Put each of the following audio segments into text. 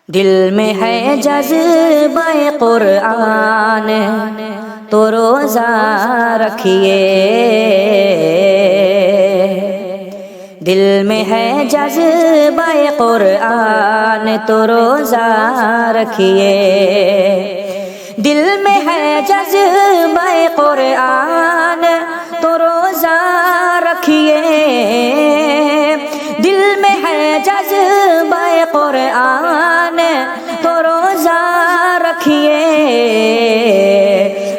دل میں ہے جذبہ قرآن تو روزہ رکھیے، دل میں ہے جذبہ قرآن تو روزہ رکھیے، دل میں ہے جذبہ قرآن تو روزہ رکھیے، دل میں ہے جذبہ قرآن تو روزہ رکھیے،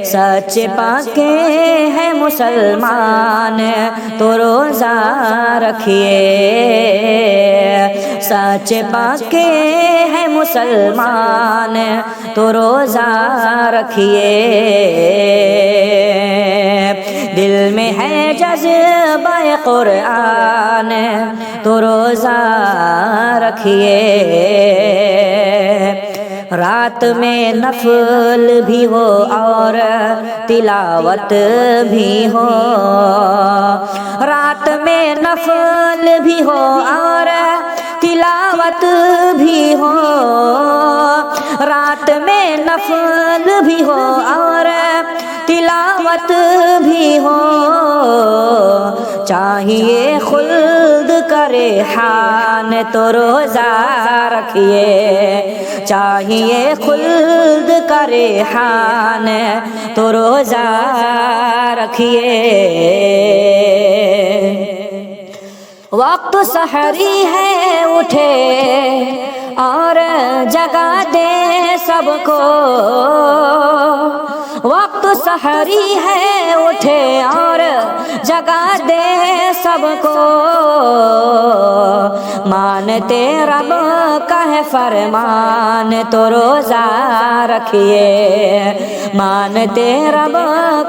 سچ پاکے ہیں مسلمان تو روزہ رکھیے، سچ پاکے ہیں مسلمان تو روزہ رکھیے، دل میں ہے جذبہ قرآن تو روزہ رکھیے، رات میں نفل بھی ہو اور تلاوت بھی ہو، رات میں نفل بھی ہو اور تلاوت بھی ہو، رات میں نفل بھی ہو اور تلاوت بھی ہو، چاہیے خلد کا ریحان تو روزہ رکھیے، چاہیے خلد کا ریحان تو روزہ رکھیے، وقت سحری ہے اٹھے اور جگا دے سب کو، وقت سحری ہے اٹھے اور جگا دے سب کو، مانتے رب کا ہے فرمان تو روزہ رکھیے، مانتے رب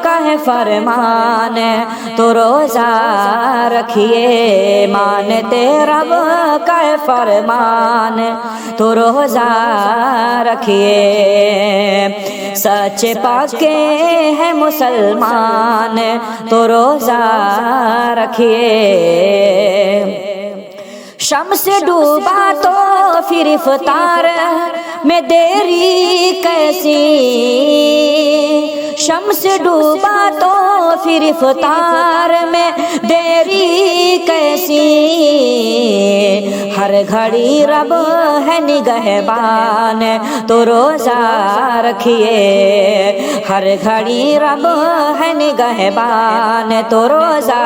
کا ہے فرمان تو روزہ رکھیے، مانتے رب کا ہے فرمان تو روزہ رکھیے، سچ پاکے ہیں مسلمان تو روزہ رکھیے، شمس ڈوبا تو پھر افطار میں دیری کیسی، شمس ڈوبا تو پھر افطار میں دیری کیسی، ہر گھڑی رب ہے نگہبان تو روزہ رکھیے، ہر گھڑی رب ہے نگہبان تو روزہ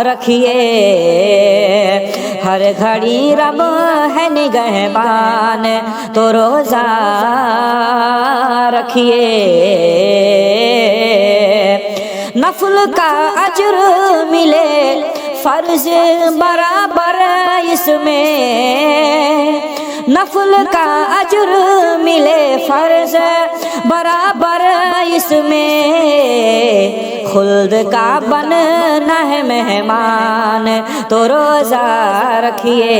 رکھیے، ہر گھڑی رب ہے نگہبان تو روزہ رکھیے، نفل کا اجر ملے فرض برابر اس میں، نفل کا اجر ملے فرض برابر اس میں، خلد کا بننا ہے مہمان تو روزہ رکھیے،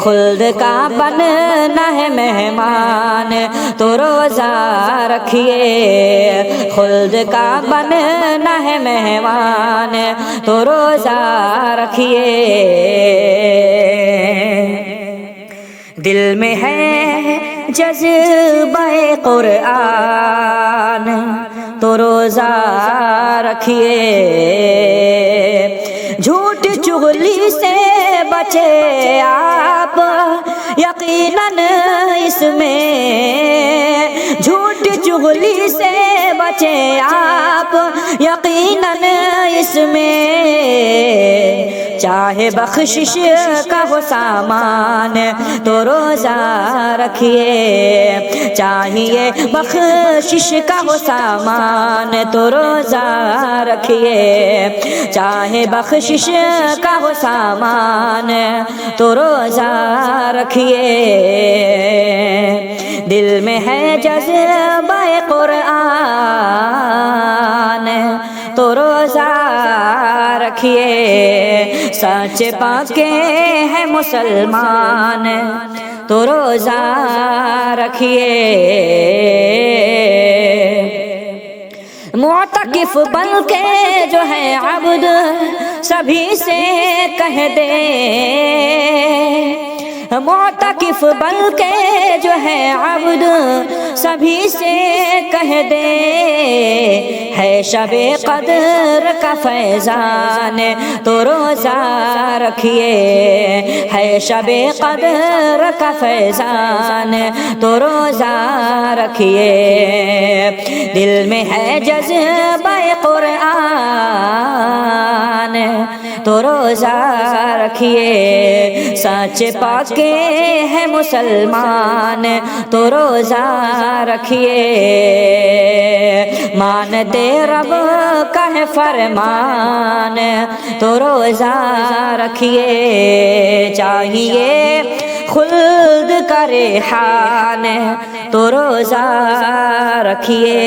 خلد کا بننا ہے مہمان تو روزہ رکھیے، خلد کا بننا ہے مہمان تو روزہ رکھیے، دل میں ہے جذبہ قرآن تو روزہ رکھیے، جھوٹ چغلی سے بچے آپ یقیناً اس میں، جھوٹ چغلی سے بچے آپ یقیناً اس میں، چاہے بخشش کا ہو سامان تو روزہ رکھیے، چاہیے بخشش کا ہو سامان تو روزہ رکھیے، چاہے بخشش کا ہو سامان تو روزہ رکھیے، دل میں ہے جذبہ قرآن تو روزہ رکھیے، سچ پاکے ہیں مسلمان تو روزہ رکھیے، معتکف بن کے جو ہے عبد سبھی سے کہہ دے، معتکف بلکہ جو ہے عبد سبھی سے کہہ دے، ہے شب قدر کا فیضان تو روزہ رکھیے، ہے شب قدر کا فیضان تو روزہ رکھیے، دل میں ہے جذبہ قرآن تو روزہ رکھیے، سچ پاکے ہے مسلمان تو روزہ رکھیے، مانتے رب کا ہے فرمان تو روزہ رکھیے، چاہیے خلد کا ریحان تو روزہ رکھیے۔